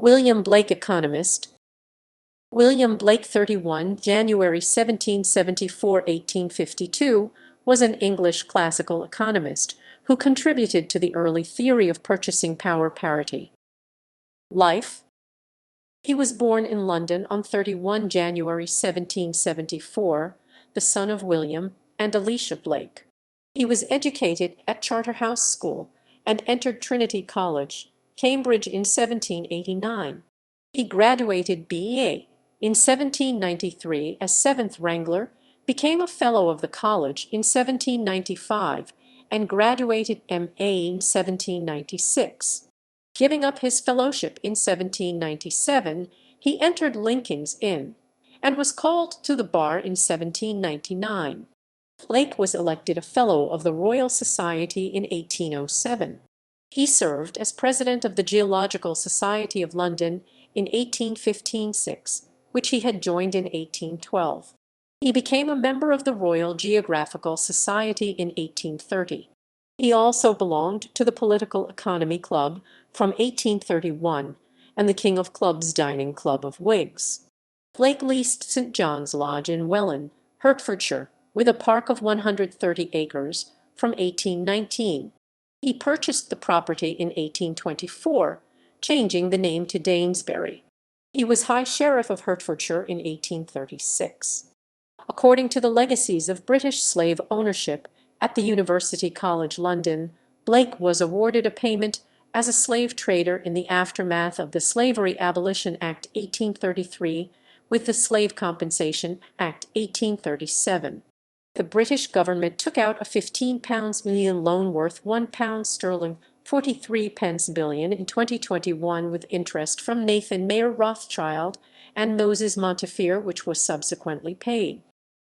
William Blake, economist. William Blake, 31, January 1774 1852, was an English classical economist who contributed to the early theory of purchasing power parity. Life. He was born in London on 31 January 1774, the son of William and Alicia Blake. He was educated at Charterhouse School and entered Trinity College, Cambridge in 1789. He graduated B.A. in 1793 as 7th Wrangler, became a Fellow of the College in 1795, and graduated M.A. in 1796. Giving up his fellowship in 1797, he entered Lincoln's Inn, and was called to the bar in 1799. Blake was elected a Fellow of the Royal Society in 1807. He served as President of the Geological Society of London in 1815-6, which he had joined in 1812. He became a member of the Royal Geographical Society in 1830. He also belonged to the Political Economy Club from 1831 and the King of Clubs Dining Club of Whigs. Blake leased St. John's Lodge in Welwyn, Hertfordshire, with a park of 130 acres, from 1819. He purchased the property in 1824, changing the name to Danesbury. He was High Sheriff of Hertfordshire in 1836. According to the Legacies of British Slave Ownership at the University College London, Blake was awarded a payment as a slave trader in the aftermath of the Slavery Abolition Act 1833 with the Slave Compensation Act 1837. The British government took out a £15 million loan worth £1 43 billion in 2021 with interest from Nathan Mayer Rothschild and Moses Montefiore, which was subsequently paid.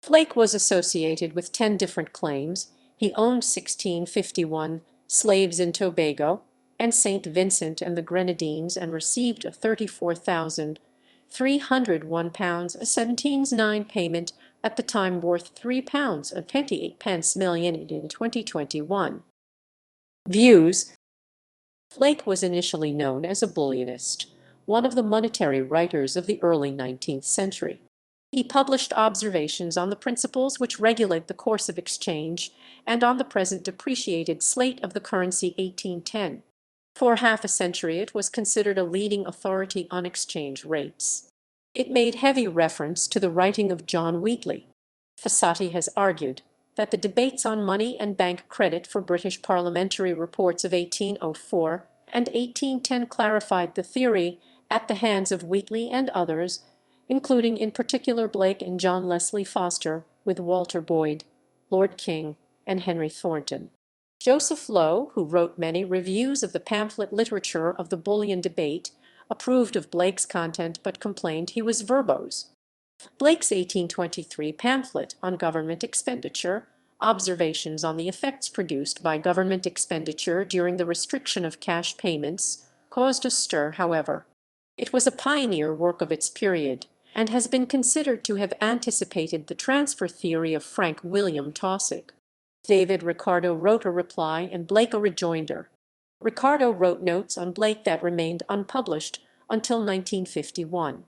Blake was associated with 10 different claims. He owned 1651 slaves in Tobago and St. Vincent and the Grenadines and received a £34,301.17 payment at the time worth £3.28 million in 2021. Views. Blake was initially known as a bullionist, one of the monetary writers of the early 19th century. He published observations on the principles which regulate the course of exchange and on the present depreciated slate of the currency 1810. For half a century it was considered a leading authority on exchange rates. It made heavy reference to the writing of John Wheatley. Fossati has argued that the debates on money and bank credit for British parliamentary reports of 1804 and 1810 clarified the theory at the hands of Wheatley and others, including in particular Blake and John Leslie Foster, with Walter Boyd, Lord King, and Henry Thornton. Joseph Lowe, who wrote many reviews of the pamphlet literature of the bullion debate, approved of Blake's content but complained he was verbose. Blake's 1823 pamphlet on government expenditure, Observations on the Effects Produced by Government Expenditure During the Restriction of Cash Payments, caused a stir, however. It was a pioneer work of its period, and has been considered to have anticipated the transfer theory of Frank William Taussig. David Ricardo wrote a reply and Blake a rejoinder. Ricardo wrote notes on Blake that remained unpublished until 1951.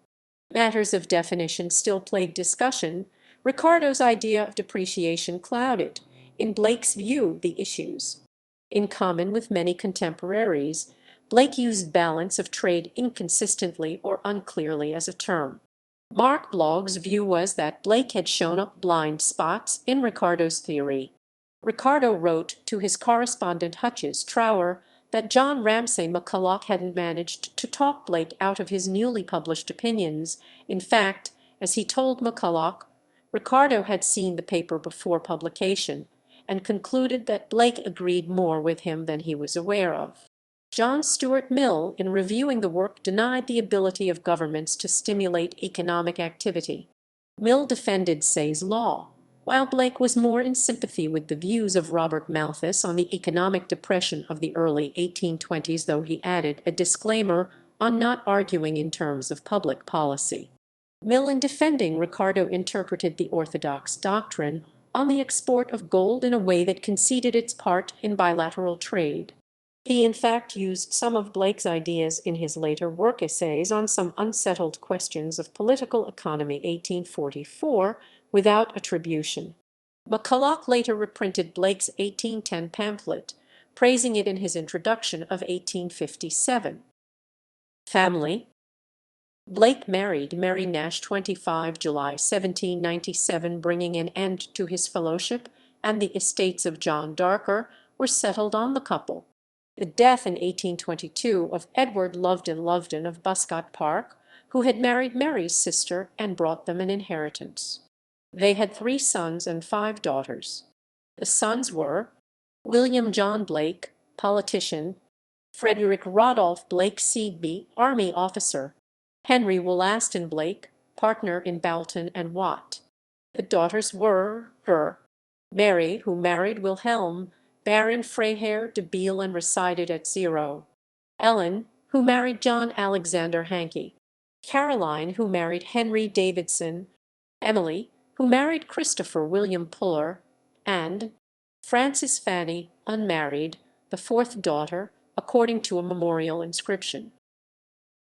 Matters of definition still plagued discussion. Ricardo's idea of depreciation clouded, in Blake's view, the issues. In common with many contemporaries, Blake used balance of trade inconsistently or unclearly as a term. Mark Blogg's view was that Blake had shown up blind spots in Ricardo's theory. Ricardo wrote to his correspondent Hutches Trower that John Ramsay McCulloch hadn't managed to talk Blake out of his newly published opinions. In fact, as he told McCulloch, Ricardo had seen the paper before publication and concluded that Blake agreed more with him than he was aware of. John Stuart Mill, in reviewing the work, denied the ability of governments to stimulate economic activity. Mill defended Say's law, while Blake was more in sympathy with the views of Robert Malthus on the economic depression of the early 1820s, though he added a disclaimer on not arguing in terms of public policy. Mill, in defending Ricardo, interpreted the orthodox doctrine on the export of gold in a way that conceded its part in bilateral trade. He in fact used some of Blake's ideas in his later work essays on some unsettled questions of political economy 1844 without attribution. McCulloch later reprinted Blake's 1810 pamphlet, praising it in his introduction of 1857. Family. Blake married Mary Nash 25 July 1797, bringing an end to his fellowship, and the estates of John Darker were settled on the couple. The death in 1822 of Edward Loveton of Buscott Park, who had married Mary's sister and brought them an inheritance. They had 3 sons and 5 daughters. The sons were William John Blake, politician; Frederick Rodolph Blake Seagby, army officer; Henry Wollaston Blake, partner in Boulton and Watt. The daughters were Mary, who married Wilhelm, Baron Freiherr de Beale and resided at 0; Ellen, who married John Alexander Hankey; Caroline, who married Henry Davidson; Emily, who married Christopher William Puller; and Frances Fanny, unmarried, the 4th daughter, according to a memorial inscription.